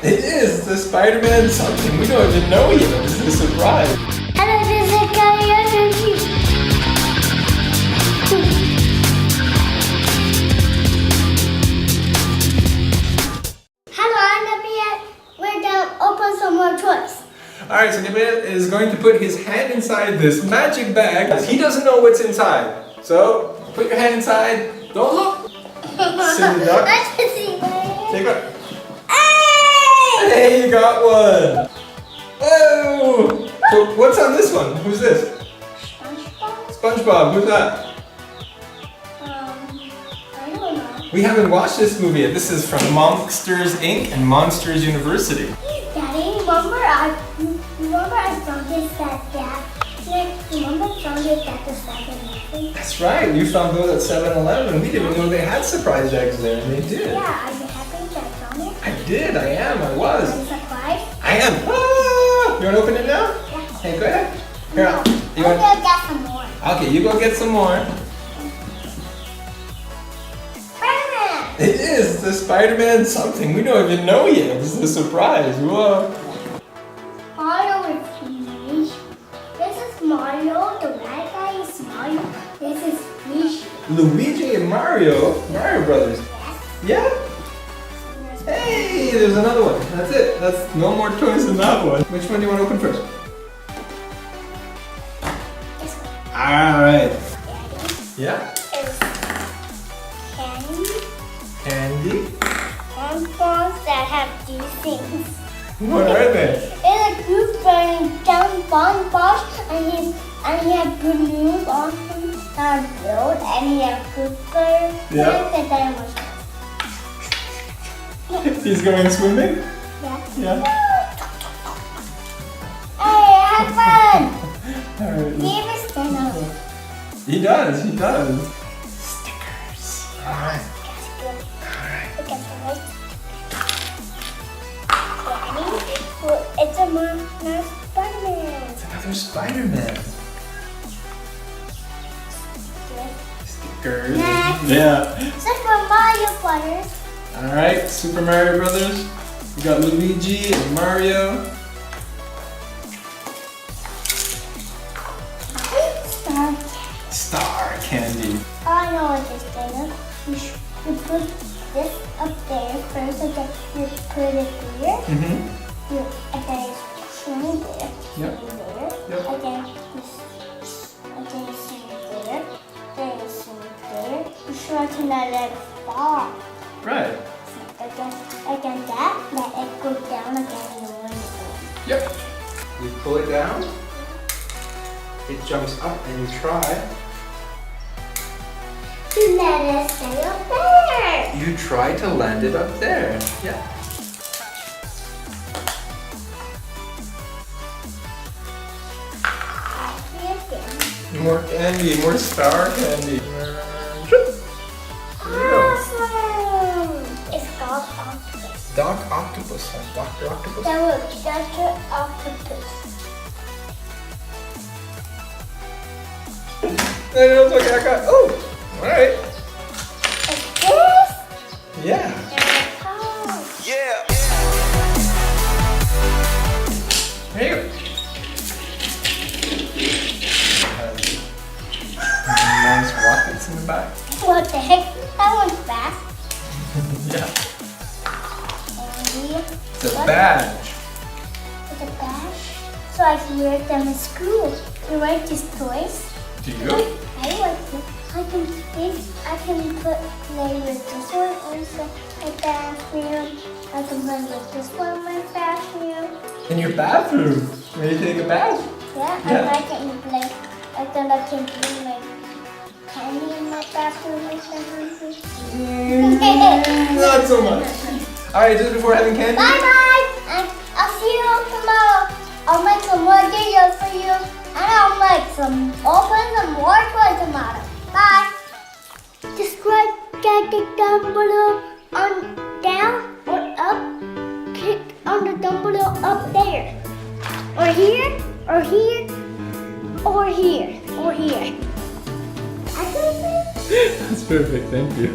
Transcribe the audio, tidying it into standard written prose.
It is the Spiderman something. We don't even know yet. This is a surprise. Hello, this is Gabriel. Hello, I'm Gabriel. We're gonna open some more toys. Alright, so Gabriel is going to put his hand inside this magic bag. He doesn't know what's inside. So, put your hand inside. Don't look. Silly duck. I can see my Take it. Hey! Hey, you got one. Whoa! So, what's on this one? Who's this? SpongeBob? SpongeBob. Who's that? I don't know. We haven't watched this movie yet. This is from Monsters Inc. and Monsters University. Daddy, remember I found this at that. Remember I found it at the 7-Eleven? That's right. You found those at 7-Eleven. We didn't know they had surprise eggs there, and they did. Yeah, are you happy that I found it? I did. I am. I was. Are you surprised? I am. Ah! You want to open it now? Yeah. Hey, go ahead. Here, No, you I'm want... gonna get some more. Okay, you go get some more. Spiderman! It is the Spiderman something. We don't even know yet. This is a surprise. Whoa. Mario is Peach. This is Mario. The bad guy is Mario. This is Peach. Luigi and Mario. Mario Brothers. Yes. Yeah? Hey, there's another one. That's it. That's no more toys than that one. Which one do you want to open first? This one. Alright. Daddy Yeah? is candy. Candy. And balls that have these things. What are they? It's a group burning down bonbons and he has good news on him that are built and he has good bird. Yeah. And then was He's going swimming? yeah. Yeah. Hey, have fun! Alright. Give us Dino. He does. He does. Stickers. Alright. That's good. Alright. Look at the right. Daddy, well, it's a nice Spiderman. It's another Spider-Man. Stickers. Next. Yeah. Super Mario Brothers. Alright, Super Mario Brothers. We got Luigi and Mario. Star. Star Candy. I know what this Dino. You put this up there first, and then you put it there. Mm-hmm. And then it's swimming there. Yep. There. Yep. And then you swim there. Then you swim there. You try to not let it fall. Right. Again that, let it go down again in the window. Yep. You pull it down. It jumps up and you try. You let it stay up there. You try to land it up there. Yeah. More candy, more star candy. Awesome! It's called Octopus. Doc Octopus, like Dr. Octopus. That was Dr. Octopus. It looks like I got. Oh, all right. Is this? Yeah. Oh. Yeah. There you go. Nice rockets in the back. What the heck? That one's fast. Yeah. And It's a badge. it's a badge. So I can wear them in school. You like these toys? Do you? I like them. I can play with this one also my bathroom. I can play with this one in my bathroom. In your bathroom. When you take a bath? Yeah, Yeah. and I can play. I can play my candy in my bathroom or something. Not so much. All right, just before having candy. Bye bye, and I'll see you tomorrow. I'll make some more videos for you, and I'll make some more toys tomorrow. Bye. Subscribe, click down below, on down or up. Click on the down below up there, or here, or here, or here, or here. That's perfect. Thank you.